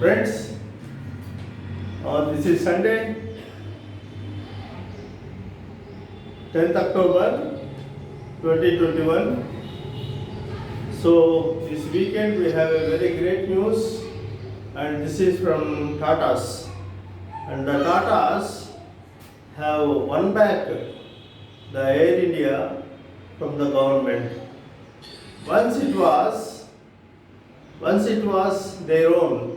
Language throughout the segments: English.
Friends, this is Sunday, 10th October 2021. So this weekend we have a very great news, and this is from Tatas. And the Tatas have won back the Air India from the government. Once it was their own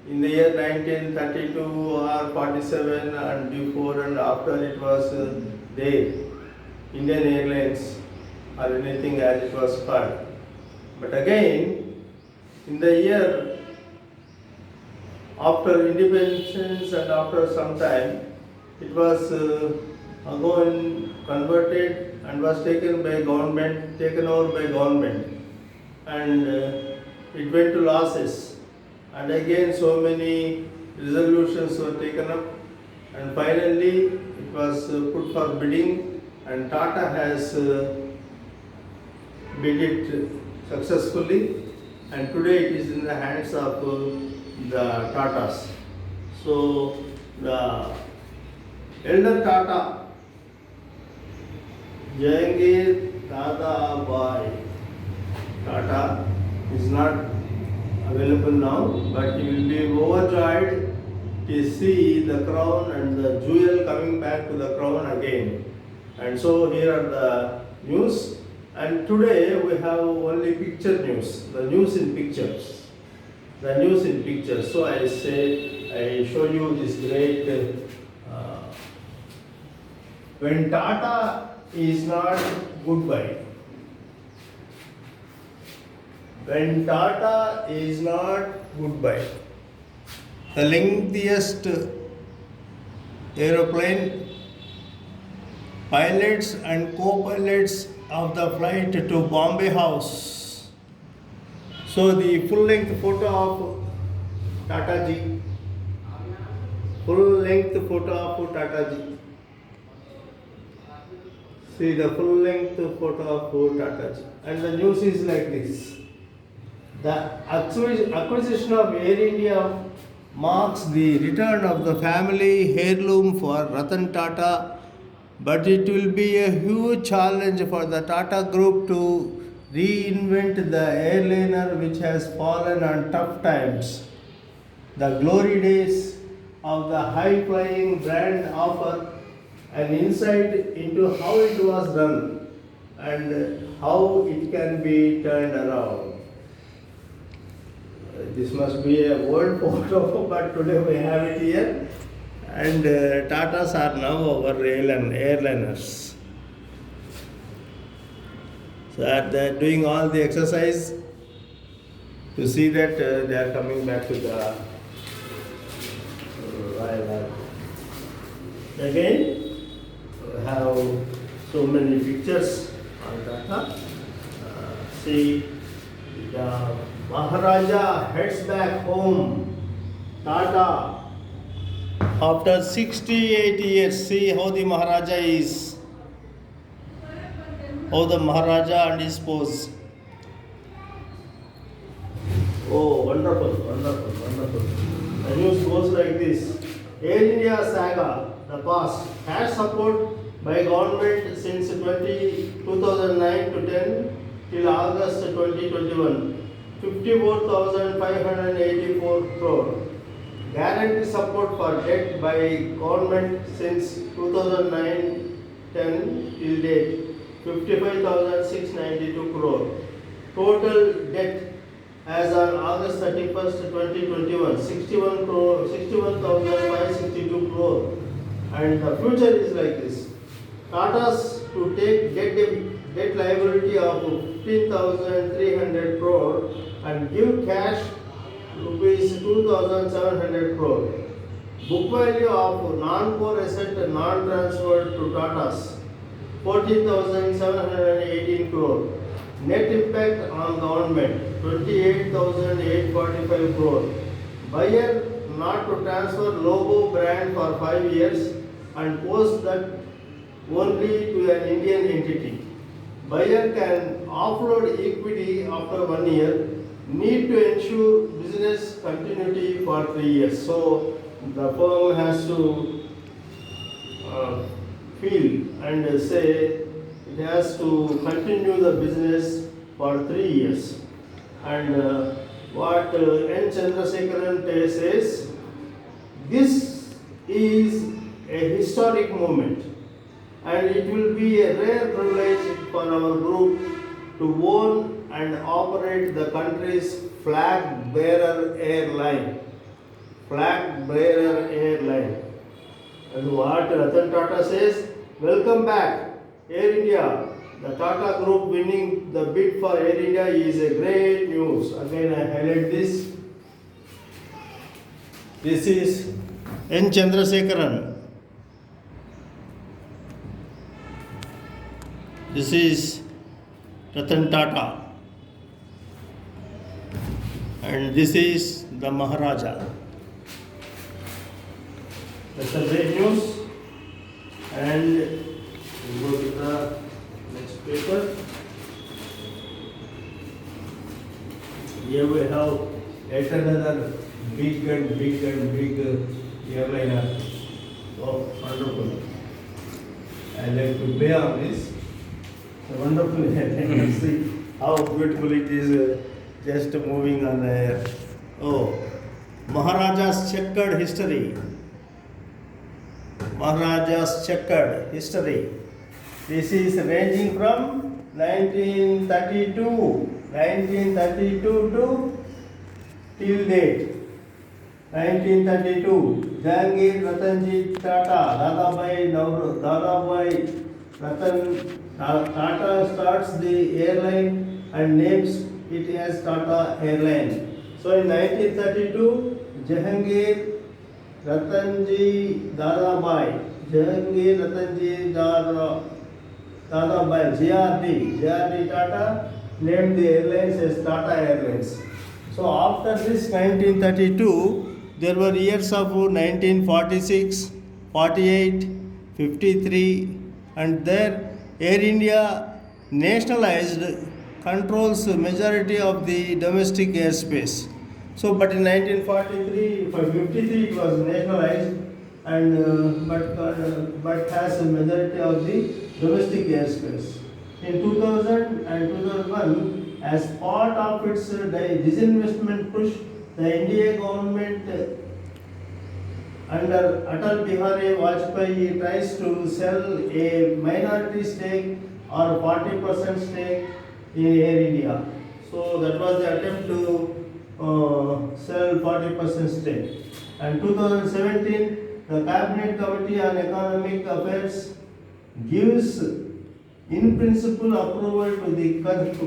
in the year 1932 or 47 and before and after it was there, Indian Airlines or anything as it was called. But again, in the year after independence and after some time, it was again converted and was taken over by government, and it went to losses. And again, so many resolutions were taken up, and finally it was put for bidding, and Tata has bid it successfully, and today it is in the hands of the Tatas. So the elder Tata, Jahangir Dada Bhai Tata, is not available now, but he will be overjoyed to see the crown and the jewel coming back to the crown again. And so here are the news. And today we have only picture news, the news in pictures. The news in pictures. So I show you this great. When Tata is not goodbye. When Tata is not goodbye. The lengthiest aeroplane, pilots and co-pilots of the flight to Bombay House. So the full-length photo of Tata ji. Full-length photo of Tata ji. See the full-length photo of Tata ji. And the news is like this. The acquisition of Air India marks the return of the family heirloom for Ratan Tata, but it will be a huge challenge for the Tata Group to reinvent the airliner which has fallen on tough times. The glory days of the high-flying brand offer an insight into how it was done and how it can be turned around. This must be a old photo, but today we have it here. And Tatas are now our airliners. So they are doing all the exercise to see that they are coming back to the Royal. Again, we have so many pictures on Tata. See the Maharaja heads back home. Tata, after 68 years, see how the Maharaja is. How the Maharaja and his pose. Oh, wonderful. The news goes like this. Air India saga, the past, has support by government since 2009 to 10 till August 2021. 54,584 crore. Guarantee support for debt by government since 2009-10 till date. 55,692 crore. Total debt as on August 31st, 2021, 61,562 crore. And the future is like this. Tata's to take debt liability of 15,300 crore and give cash rupees 2,700 crore. Book value of non-core asset non-transferred to Tata's 14,718 crore. Net impact on government 28,845 crore. Buyer not to transfer logo brand for 5 years and post that only to an Indian entity. Buyer can offload equity after 1 year. need to ensure business continuity for 3 years. So the firm has to feel and say it has to continue the business for 3 years. And what N. Chandrasekaran says, this is a historic moment, and it will be a rare privilege for our group to own and operate the country's flag bearer airline. Flag bearer airline. And what Ratan Tata says, welcome back, Air India. The Tata Group winning the bid for Air India is a great news. Again, I highlight this. This is N. Chandrasekaran. This is Ratan Tata. And this is the Maharaja. That's the great news. And we go to the next paper. Here we have yet another big airliner. Oh, wonderful. I like to play on this. So wonderful airliner. See how beautiful it is, just moving on the air. Oh, Maharaja's checkered history. Maharaja's checkered history. This is ranging from 1932 to till date. 1932, Jahangir Ratanji Tata, Dadabhai Ratan Tata starts the airline and names it as Tata Airline. So in 1932, Jahangir Ratanji Dadabhai, Dadabhai, JRD Tata named the airlines as Tata Airlines. So after this 1932, there were years of 1946, 48, 53, and there Air India nationalized controls majority of the domestic airspace. So, but in 1943, for 53 it was nationalized, and but has a majority of the domestic airspace. In 2000 and 2001, as part of its disinvestment push, the India government under Atal Bihari Vajpayee tries to sell a minority stake or 40% stake in Air India. So that was the attempt to sell 40% stake. And 2017, the Cabinet Committee on Economic Affairs gives in principle approval to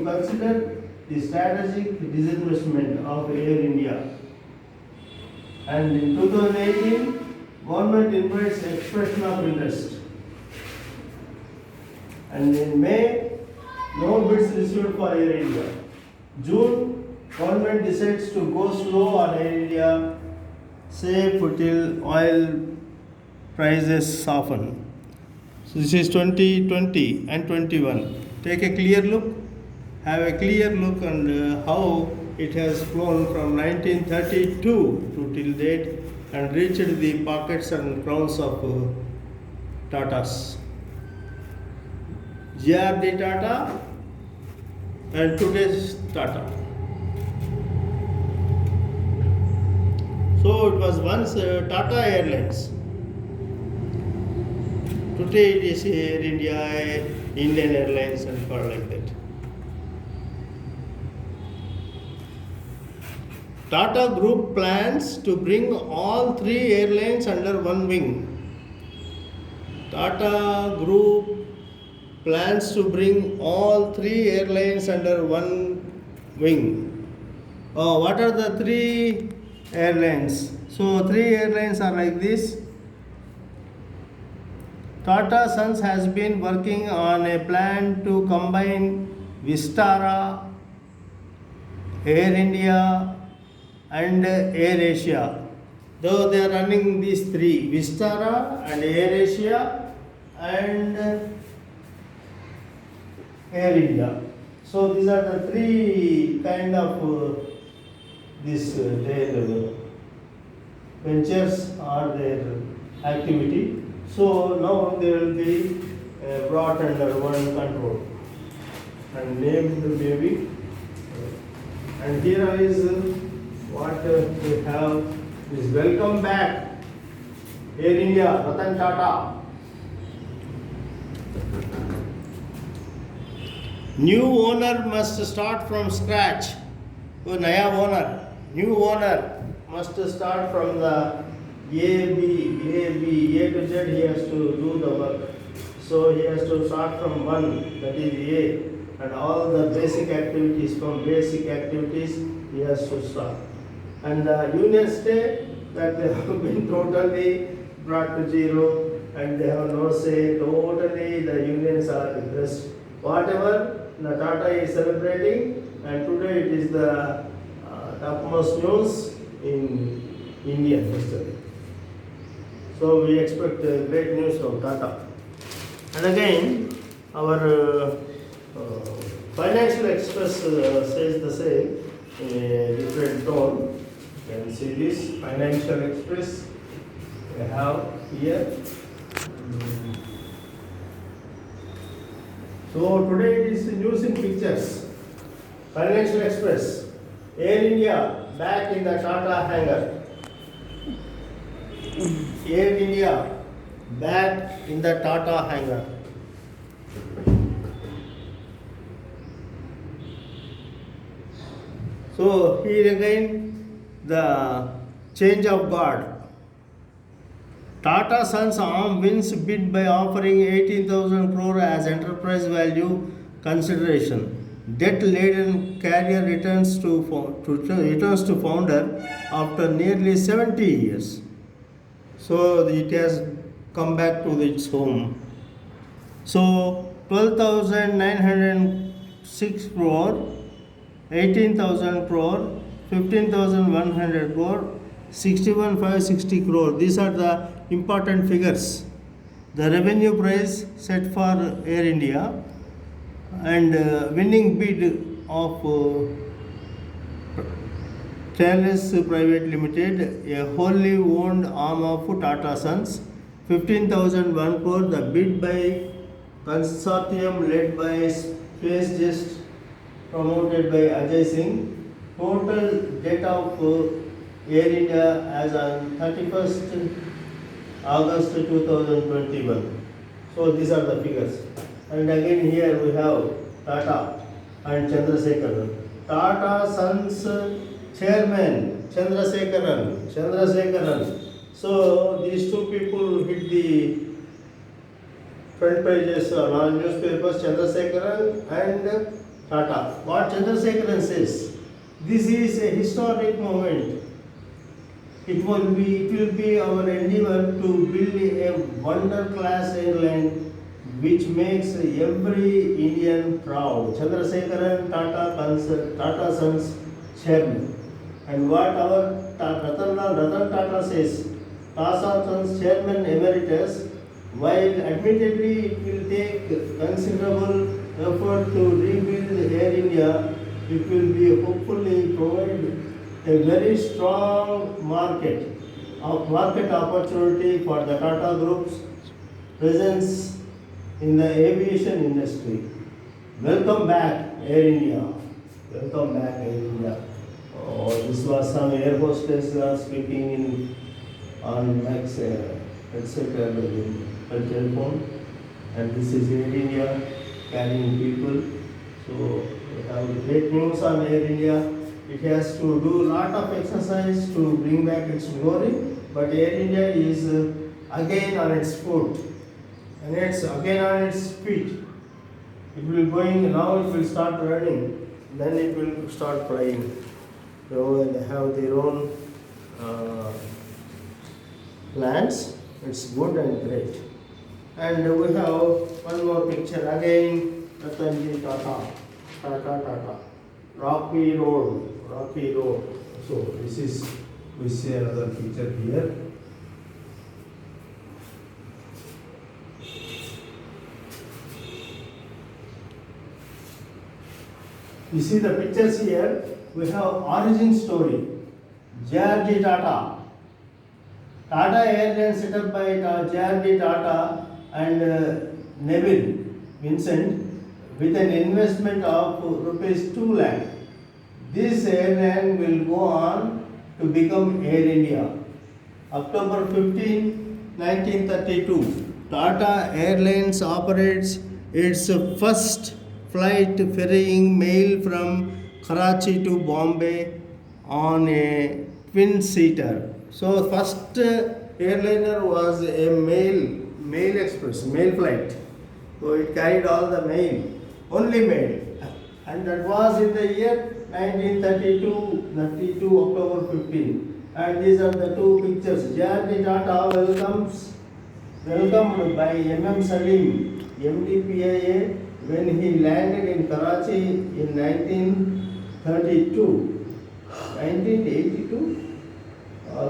consider the strategic disinvestment of Air India. And in 2018, government invites expression of interest. And in May, no bids received for Air India. June, government decides to go slow on Air India, say till oil prices soften. So this is 2020 and 21. Take a clear look, have a clear look on how it has flown from 1932 to till date and reached the pockets and crowns of Tatas. JRD Tata and today's Tata. So it was once Tata Airlines. Today it is Air India, Indian Airlines and for like that. Tata Group plans to bring all three airlines under one wing. Tata Group plans to bring all three airlines under one wing. What are the three airlines? So three airlines are like this. Tata Sons has been working on a plan to combine Vistara, Air India and Air Asia. Though they are running these three, Vistara and Air Asia and Air India. So these are the three kind of this their ventures or their activity. So now they will be brought under one control and named maybe. And here is what we have is welcome back Air India, Ratan Tata. New owner must start from scratch. So, naya owner, new owner must start from the A to Z. He has to do the work. So he has to start from one, that is A, and all the basic activities from basic activities he has to start. And the unions say that they have been totally brought to zero and they have no say. Totally the unions are repressed. Whatever the Tata is celebrating, and today it is the topmost news in India history. So we expect great news from Tata. And again, our Financial Express says the same in a different tone. You can see this Financial Express we have here. So today it is news in pictures. Financial Express, Air India back in the Tata hangar. Air India back in the Tata hangar. So here again the change of guard. Tata Sons Arm wins bid by offering 18,000 crore as enterprise value consideration. Debt-laden carrier returns to founder after nearly 70 years. So it has come back to its home. So 12,906 crore, 18,000 crore, 15,100 crore, 61,560 crore. These are the important figures. The revenue price set for Air India and winning bid of Thales Private Limited, a wholly owned arm of Tata Sons, 15,001 crore. The bid by consortium led by SpaceJet, promoted by Ajay Singh. Total debt of Air India as on 31st August 2021. So these are the figures. And again here we have Tata and Chandrasekaran. Tata Sons Chairman Chandrasekaran. So these two people hit the front pages on newspapers, Chandrasekaran and Tata. What Chandrasekaran says, this is a historic moment. It will be our endeavor to build a wonder class airline which makes every Indian proud. Chandrasekaran, Tata Sons Chairman. And what our Ratan Tata says, Tata Sons Chairman Emeritus, while admittedly it will take considerable effort to rebuild Air India, it will be hopefully provide a very strong market opportunity for the Tata Group's presence in the aviation industry. Welcome back, Air India. Welcome back, Air India. Oh, this was some air hostess speaking on Max headset telephone, and this is Air India carrying people. So we have great news on Air India. It has to do a lot of exercise to bring back its glory, but Air India is again on its foot and it's again on its feet. It will going now. It will start running, then it will start flying. So they have their own plans. It's good and great. And we have one more picture again. Ratanji Tata. Rocky Road. So this is, we see another picture here. You see the pictures here. We have origin story. J.R.D. Tata. Tata Airlines set up by J.R.D. Tata and Neville Vincent with an investment of rupees 2 lakh. This airline will go on to become Air India. October 15, 1932, Tata Airlines operates its first flight ferrying mail from Karachi to Bombay on a twin-seater. So first airliner was a mail express, mail flight. So it carried all the mail, only mail. And that was in the year 1932, 32 October 15. And these are the two pictures. J.R.D. Tata welcomed by M.M. Salim, MD-PIA, when he landed in Karachi in 1932. 1982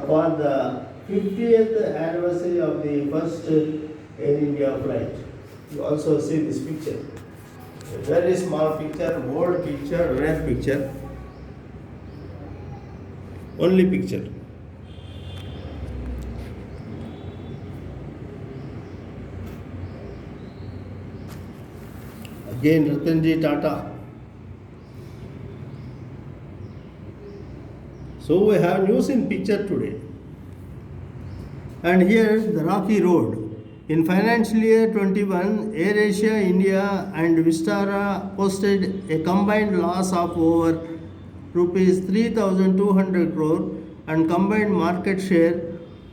for the 50th anniversary of the first Air India flight. You also see this picture. A very small picture, bold picture, rare picture. Only picture. Again, Ratanji Tata. So we have news in picture today. And here the Rocky Road. In financial year 21, AirAsia India and Vistara posted a combined loss of over rupees 3,200 crore and combined market share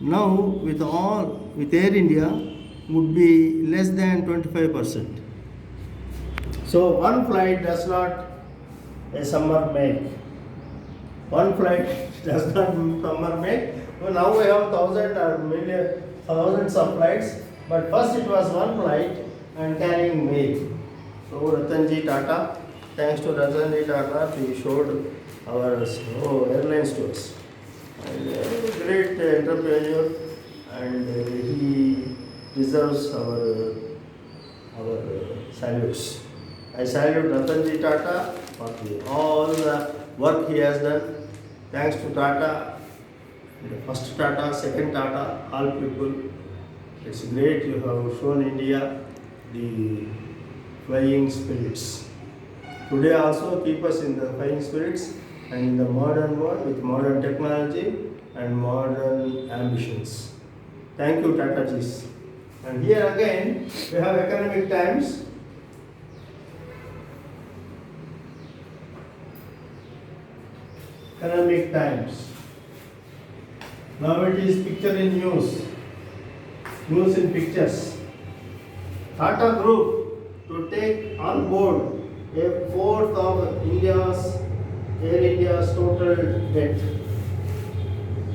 now with Air India would be less than 25%. So one flight does not a summer make. One flight does not summer make. So now we have thousands of flights. But first it was one flight and carrying mail. So Ratanji Tata, thanks to Ratanji Tata, he showed our airlines to us. And great entrepreneur, and he deserves our salutes. I salute Ratanji Tata for all the work he has done. Thanks to Tata, the first Tata, second Tata, all people. It's great you have shown India the flying spirits. Today also keep us in the flying spirits and in the modern world with modern technology and modern ambitions. Thank you, Tata Jis. And here again we have Economic Times. Economic Times. Now it is picture in news. News in pictures. Tata Group to take on board a fourth of Air India's total debt.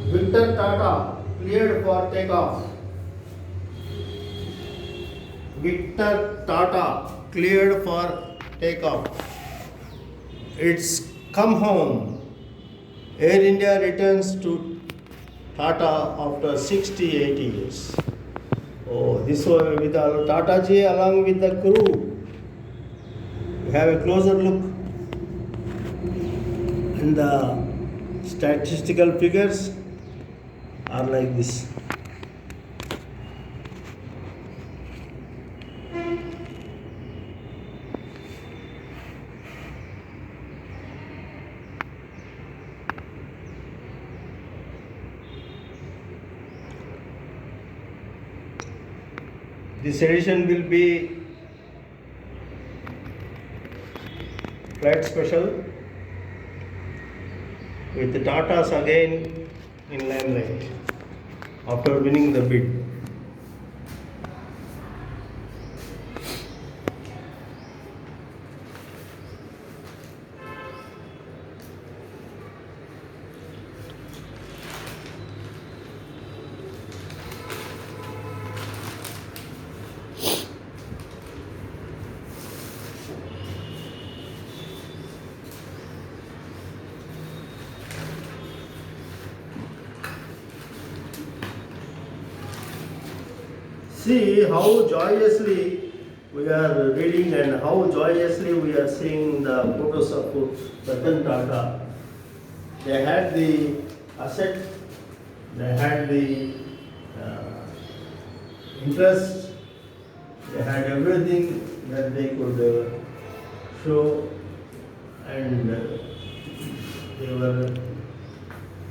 Victor Tata cleared for takeoff. Victor Tata cleared for takeoff. It's come home. Air India returns to Tata after 68 years. Oh, this was with Tata ji along with the crew. We have a closer look. And the statistical figures are like this. This edition will be flight special with the Tatas again in limelight after winning the bid. See how joyously we are reading and how joyously we are seeing the photos of Ratan Tata. They had the asset, they had the uh, interest, they had everything that they could show, and they were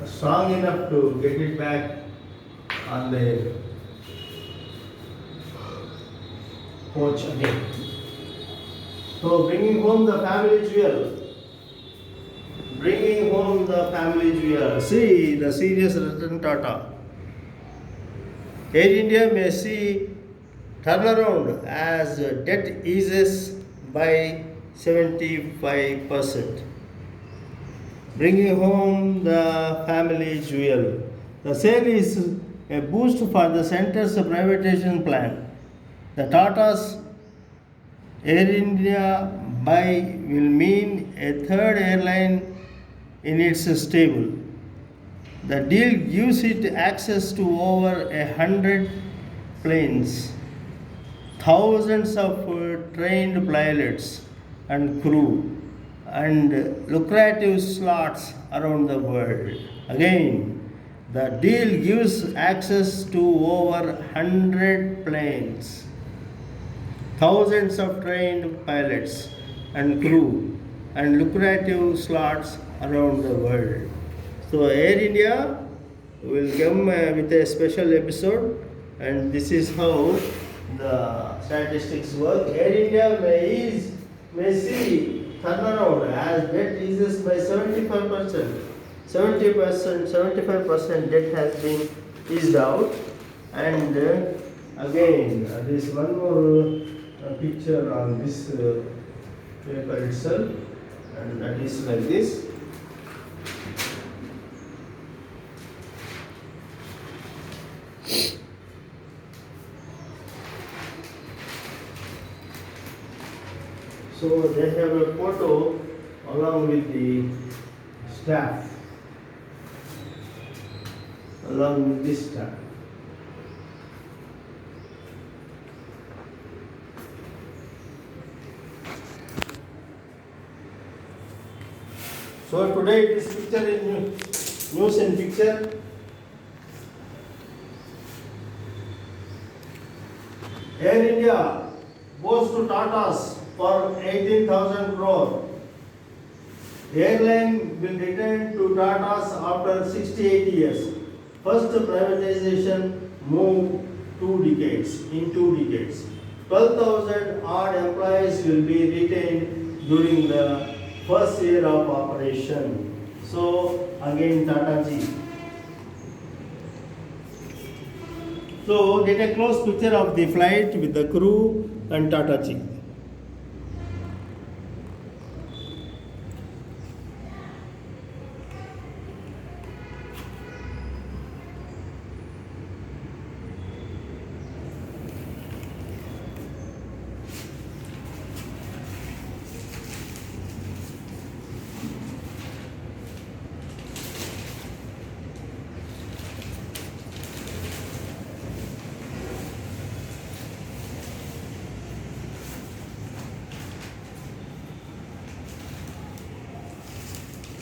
strong enough to get it back on their coach again. So bringing home the family jewel. Bringing home the family jewel. See the serious Ratan Tata. Air India may see turnaround as debt eases by 75%. Bringing home the family jewel. The sale is a boost for the center's privatization plan. The Tata's Air India buy will mean a third airline in its stable. The deal gives it access to over 100 planes, thousands of trained pilots and crew, and lucrative slots around the world. Again, the deal gives access to over 100 planes, thousands of trained pilots and crew, and lucrative slots around the world. So Air India will come with a special episode, and this is how the statistics work. Air India may see turnaround as debt eases by 75%. 75% debt has been eased out, and again there is one more picture on this paper itself, and that is like this. So they have a photo along with the staff, along with this staff. So today this picture is news and picture. Air India goes to Tata's for 18,000 crore. The airline will return to Tata's after 68 years. First privatization move in 2 decades. 12,000 odd employees will be retained during the first year of operation. So again Tata Ji. So get a close picture of the flight with the crew and Tata Ji.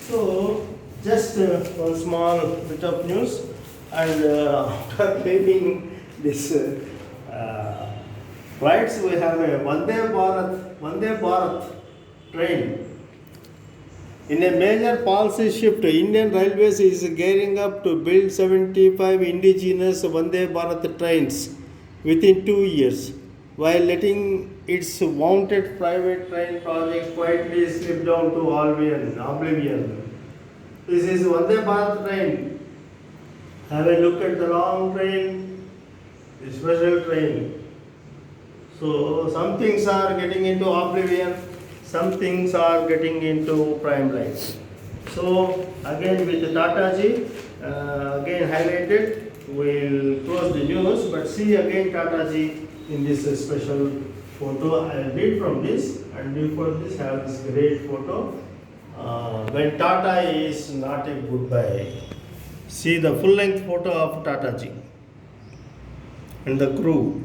So, just one small bit of news, and after leaving this flights, we have a Vande Bharat train. In a major policy shift, Indian Railways is gearing up to build 75 indigenous Vande Bharat trains within 2 years, while letting its vaunted private train project quietly slip down to oblivion. This is Vande Bharat train. Have a look at the long train, the special train. So some things are getting into oblivion, some things are getting into prime line. So again with the Tata Ji, again highlighted, we'll close the news, but see again Tata Ji in this special photo. I did from this, and before this have this great photo. When Tata is not a goodbye. See the full length photo of Tata Ji and the crew.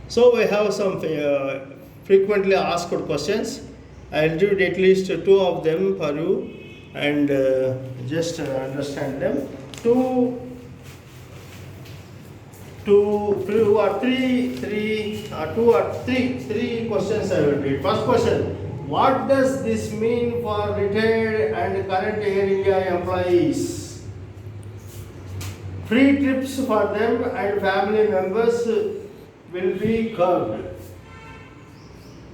So we have some frequently asked questions. I'll read at least two of them for you and just understand them. Two, two or three questions I will read. First question: what does this mean for retired and current Air India employees? Free trips for them and family members will be curbed.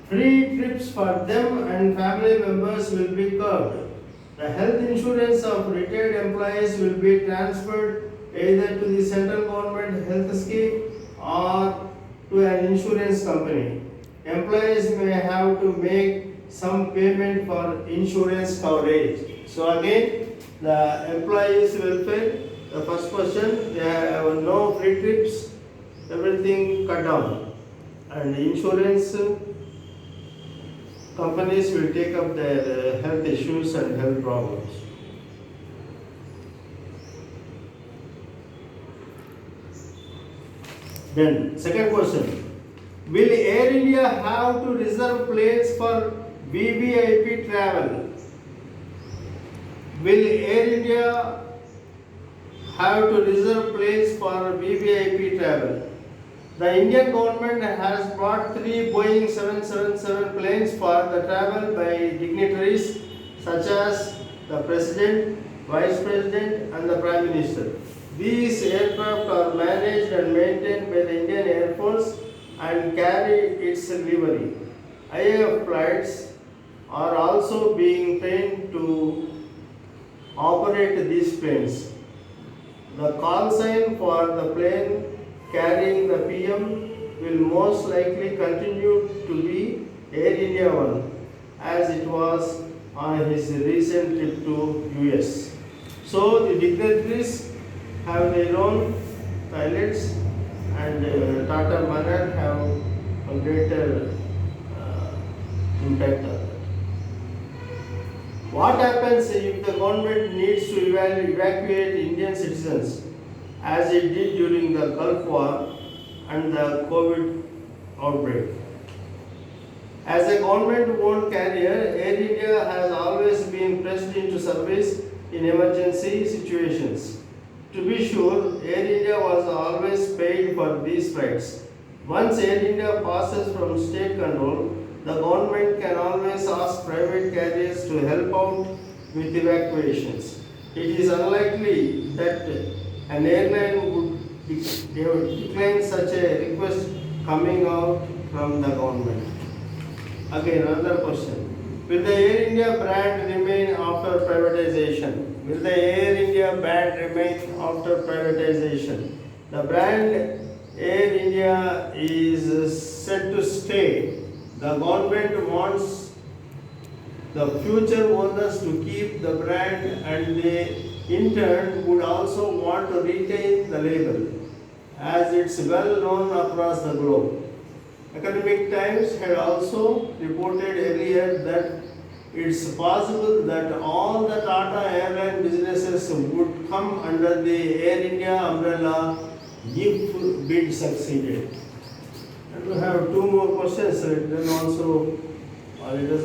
Free trips for them and family members will be curbed. The health insurance of retired employees will be transferred either to the central government health scheme or to an insurance company. Employees may have to make some payment for insurance coverage. So again, the employees welfare, the first question, they have no free trips, everything cut down. And insurance companies will take up their health issues and health problems. Then, second question, will Air India have to reserve planes for VVIP travel? Will Air India have to reserve planes for VVIP travel? The Indian government has bought three Boeing 777 planes for the travel by dignitaries such as the President, Vice President and the Prime Minister. These aircraft are managed and maintained by the Indian Air Force and carry its livery. IAF flights are also being trained to operate these planes. The call sign for the plane carrying the PM will most likely continue to be Air India One, as it was on his recent trip to US. So the dignitaries have their own pilots and Tata Manor have a greater impact on that. What happens if the government needs to evacuate Indian citizens as it did during the Gulf War and the COVID outbreak? As a government-owned carrier, Air India has always been pressed into service in emergency situations. To be sure, Air India was always paid for these flights. Once Air India passes from state control, the government can always ask private carriers to help out with evacuations. It is unlikely that an airline would decline such a request coming out from the government. Again, another question. Will the Air India brand remain after privatization? Will the Air India brand remain after privatization? The brand Air India is set to stay. The government wants the future owners to keep the brand and they in turn would also want to retain the label as it's well known across the globe. Economic Times had also reported earlier that it's possible that all the Tata airline businesses would come under the Air India umbrella if bid succeeded. And we have two more questions, let us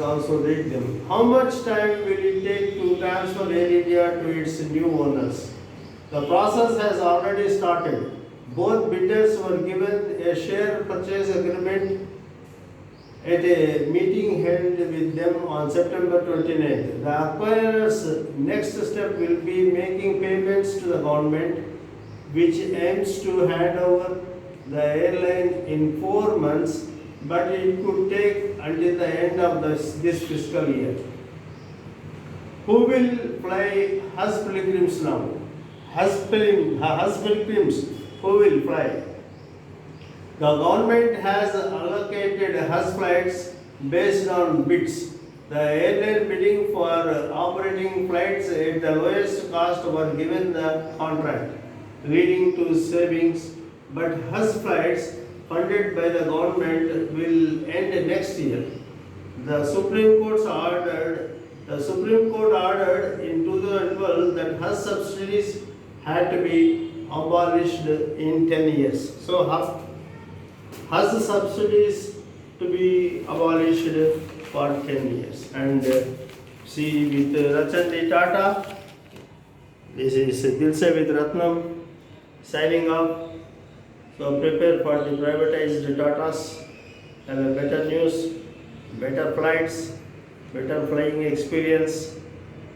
also read them. How much time will it take to transfer Air India to its new owners? The process has already started. Both bidders were given a share purchase agreement at a meeting held with them on September 29th. The acquirer's next step will be making payments to the government, which aims to hand over the airline in 4 months, but it could take until the end of this fiscal year. Who will fly Hajj pilgrims now? Hajj pilgrims, who will fly? The government has allocated Hajj flights based on bids. The airline bidding for operating flights at the lowest cost were given the contract, leading to savings. But Hajj flights funded by the government will end next year. The Supreme Court ordered in 2012 that Hajj subsidies had to be abolished in 10 years. So Hajj subsidies to be abolished for 10 years. And see, with Ratan Tata, this is Dilse with Ratnam signing off. So prepare for the privatized Tatas. Have a better news, better flights, better flying experience,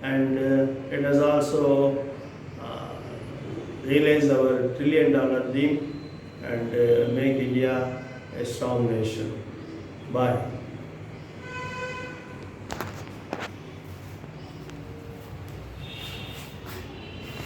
and it has also realized our $1 trillion dream and make India a strong nation. Bye.